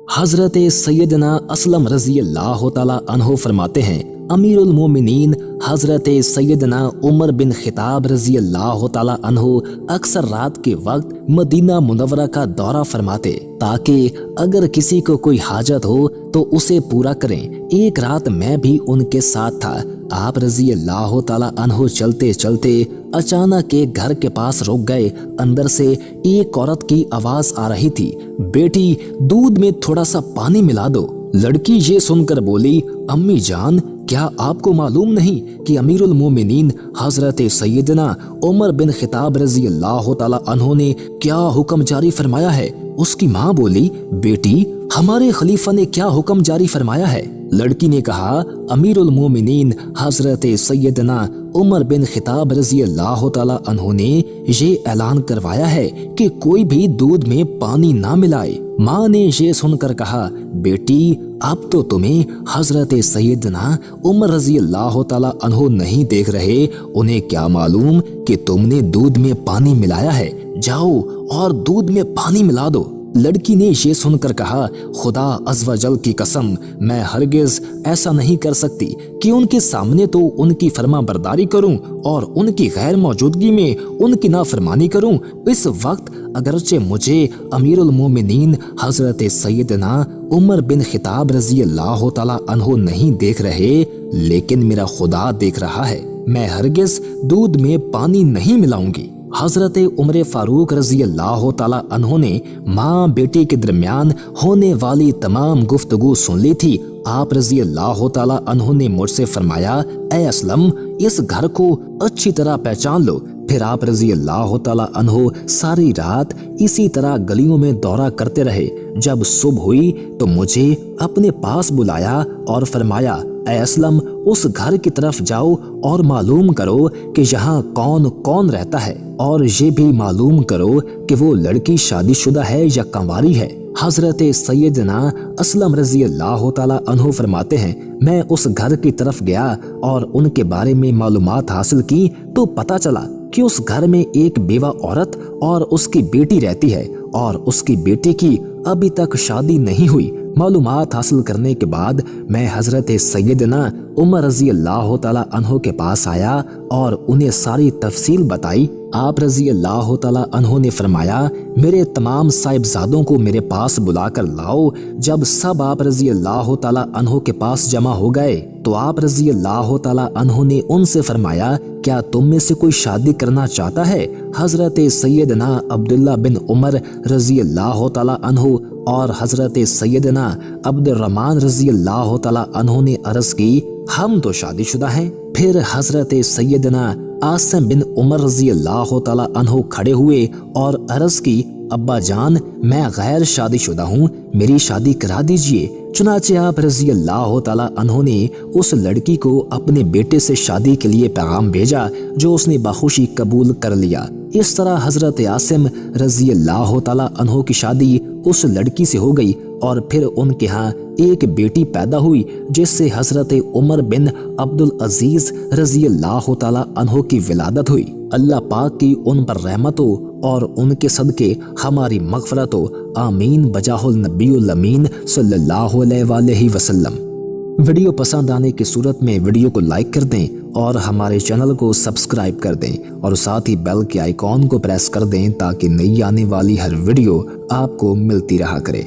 हजरत सैयदना असलम रजी अल्लाह तआला अन्हो फरमाते हैं, अमीरुल मोमिनीन हजरत सैयदना उमर बिन खिताब रजी अल्लाह तआला अन्हो अक्सर रात के वक्त मदीना मुनव्वरा का दौरा फरमाते ताकि अगर किसी को कोई हाजत हो तो उसे पूरा करें। एक रात मैं भी उनके साथ था। आप रजी अल्लाह तआला अन्हो चलते चलते अचानक एक घर के पास रुक गए। अंदर से एक औरत की आवाज आ रही थी, बेटी दूध में थोड़ा सा पानी मिला दो। लड़की ये सुनकर बोली, अम्मी जान क्या आपको मालूम नहीं कि अमीरुल मोमिनीन हजरत सैयदना उमर बिन खिताब रजी अल्लाह तआला अन्हो ने क्या हुक्म जारी फरमाया है। उसकी माँ बोली, बेटी हमारे खलीफा ने क्या हुक्म जारी फरमाया है। लड़की ने कहा, अमीरुल मोमिनीन हजरत सैयदना उमर बिन खिताब रजी अल्लाह तआला अन्हो ने ये ऐलान करवाया है कि कोई भी दूध में पानी ना मिलाए। माँ ने ये सुनकर कहा, बेटी अब तो तुम्हें हजरत सैयदना उमर रजी अल्लाह तआला अन्हो नहीं देख रहे, उन्हें क्या मालूम कि तुमने दूध में पानी मिलाया है। जाओ और दूध में पानी मिला दो। लड़की ने ये सुनकर कहा, खुदा अज़्वजल की कसम मैं हरगिज ऐसा नहीं कर सकती कि उनके सामने तो उनकी फर्मा बरदारी करूं और उनकी गैर मौजूदगी में उनकी नाफरमानी करूं। इस वक्त अगरचे मुझे अमीरुल मोमिनीन हजरत सैयदना उमर बिन खिताब रजी अल्लाह तआला अन्हो नहीं देख रहे, लेकिन मेरा खुदा देख रहा है। मैं हरगिज दूध में पानी नहीं मिलाऊंगी। हजरत उमर फारूक रजी अल्लाह तआला अन्हो ने माँ बेटी के दरमियान होने वाली तमाम गुफ्तगू सुन ली थी। आप रजी अल्लाह तआला अन्हो ने मुझसे फरमाया, ए असलम इस घर को अच्छी तरह पहचान लो। फिर आप रजी अल्लाह तआला अन्हो सारी रात इसी तरह गलियों में दौरा करते रहे। जब सुबह हुई तो मुझे अपने पास बुलाया और फरमाया, ए असलम उस घर की तरफ जाओ और मालूम करो कि यहाँ कौन कौन रहता है, और ये भी मालूम करो कि वो लड़की शादीशुदा है या कंवारी है। हजरत सैयदना असलम रजी अल्लाह तआला अन्हो फरमाते हैं, मैं उस घर की तरफ गया और उनके बारे में मालूमात हासिल की तो पता चला कि उस घर में एक बेवा औरत और उसकी बेटी रहती है और उसकी बेटी की अभी तक शादी नहीं हुई। मालूमात हासिल करने के बाद मैं हजरत सैयदना उमर रजी अल्लाह तआला अन्हो के पास आया और उन्हें सारी तफसील बताई। आप रजी अल्लाह तआला अन्हो ने फरमाया, मेरे तमाम साहिबजादों को मेरे पास बुलाकर लाओ। जब सब आप रजी अल्लाह तआला अन्हो के पास जमा हो गए तो आप रजी अल्लाह तआला अन्हो ने उनसे फरमाया, क्या तुम में से कोई शादी करना चाहता है। हजरत सैयदना अब्दुल्ला बिन उमर रजी अल्लाह तआला अन्हो और हजरत सैयदना अब्दुर्रहमान रजी अल्लाह तआला अन्हो ने अर्ज की, हम तो शादीशुदा हैं। फिर हजरत सैयदना आसिम बिन उमर रजी अल्लाह तआला अन्हो खड़े हुए और अर्ज की, अब्बा जान मैं गैर शादीशुदा हूँ, मेरी शादी करा दीजिए। चुनाचे आप रजी अल्लाह तआला अन्हो ने उस लड़की को अपने बेटे से शादी के लिए पैगाम भेजा, जो उसने बाखुशी कबूल कर लिया। इस तरह हजरत आसिम रजी अल्लाह तआला अन्हो की शादी उस लड़की से हो गई और फिर उनके यहाँ एक बेटी पैदा हुई, जिससे हजरत उमर बिन अब्दुल अजीज रजी अल्लाह तआला अन्हो की विलादत हुई। अल्लाह पाक की उन पर रहमत हो और उनके सदके हमारी मगफरत हो। आमीन बजाहुल नबीउल अमीन सल्लल्लाहु अलैहि वसल्लम। वीडियो पसंद आने की सूरत में वीडियो को लाइक कर दें और हमारे चैनल को सब्सक्राइब कर दें और साथ ही बेल के आइकॉन को प्रेस कर दें ताकि नई आने वाली हर वीडियो आपको मिलती रहा करे।